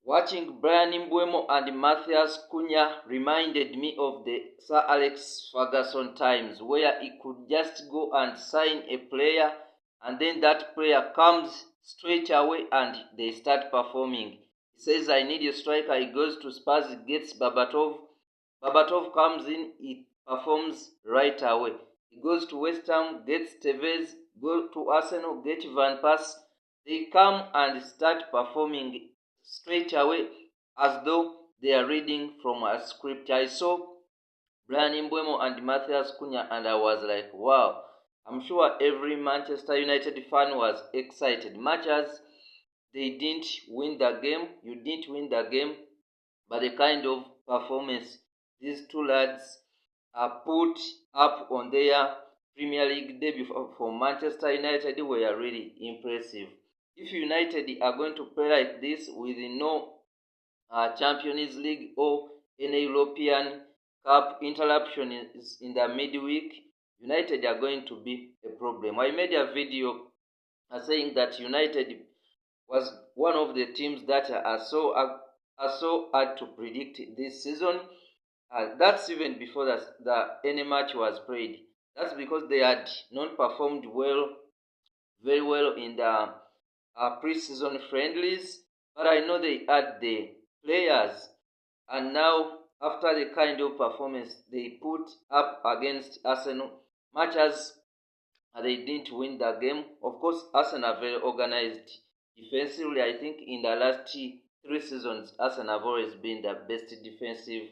Watching Bryan Mbuemo and Matheus Cunha reminded me of the Sir Alex Ferguson times, where he could just go and sign a player and then that player comes straight away and they start performing. He says, I need a striker. He goes to Spurs, gets Babatov. Babatov comes in, he performs right away. He goes to West Ham, gets Tevez, go to Arsenal, get Van Persie. They come and start performing straight away as though they are reading from a script. I saw Bryan Mbuemo and Matheus Cunha and I was like, wow. I'm sure every Manchester United fan was excited. Much as they didn't win the game, you didn't win the game, but the kind of performance these two lads put up on their Premier League debut for Manchester United were really impressive. If United are going to play like this with no Champions League or any European Cup interruption in the midweek, United are going to be a problem. I made a video saying that United was one of the teams that are so hard to predict this season. That's even before any match was played. That's because they had not performed very well in the pre-season friendlies. But I know they had the players, and now after the kind of performance they put up against Arsenal, much as they didn't win the game. Of course, Arsenal are very organized defensively. I think in the last 3 seasons, Arsenal have always been the best defensive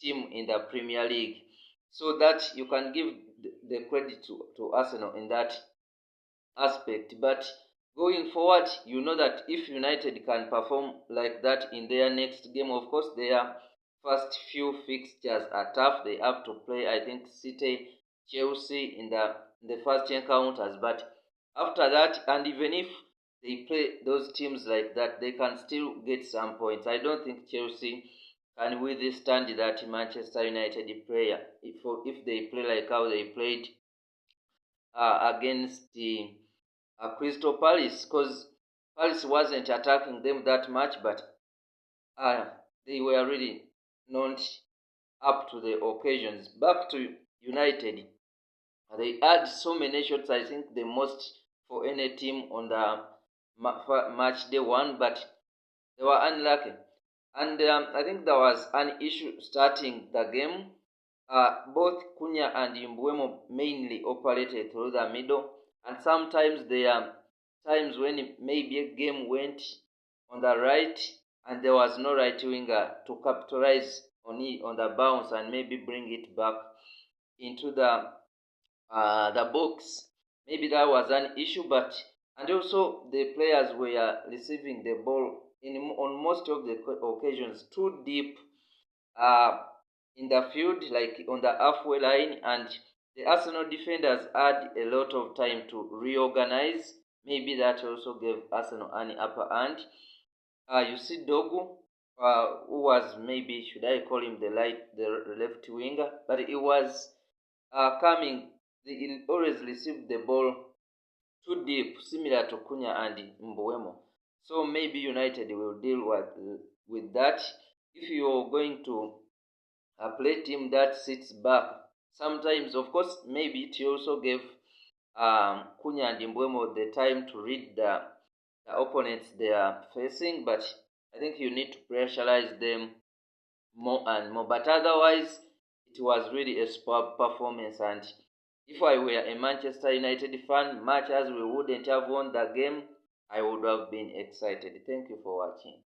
team in the Premier League. So that you can give the credit to Arsenal in that aspect. But going forward, you know that if United can perform like that in their next game, of course, their first few fixtures are tough. They have to play, I think, City, Chelsea in the first encounters. But after that, and even if they play those teams like that, they can still get some points. I don't think Chelsea can withstand that Manchester United player if they play like how they played against the Crystal Palace, because Palace wasn't attacking them that much, but they were really not up to the occasions. Back to United, they had so many shots, I think the most for any team on the match day one, but they were unlucky. And I think there was an issue starting the game. Both Cunha and Mbuemo mainly operated through the middle, and sometimes there are times when maybe a game went on the right and there was no right winger to capitalize on the bounce and maybe bring it back into the box. Maybe that was an issue, but and also the players were receiving the ball on most of the occasions too deep in the field, like on the halfway line, and the Arsenal defenders had a lot of time to reorganize. Maybe that also gave Arsenal an upper hand. You see Dogu, who was maybe, should I call him the left winger, but he was coming. He always received the ball too deep, similar to Cunha and Mbuemo. So maybe United will deal with that. If you're going to play team that sits back, sometimes, of course, maybe it also gave Cunha and Mbuemo the time to read the opponents they are facing, but I think you need to pressurize them more and more. But otherwise, it was really a superb performance, and if I were a Manchester United fan, much as we wouldn't have won the game, I would have been excited. Thank you for watching.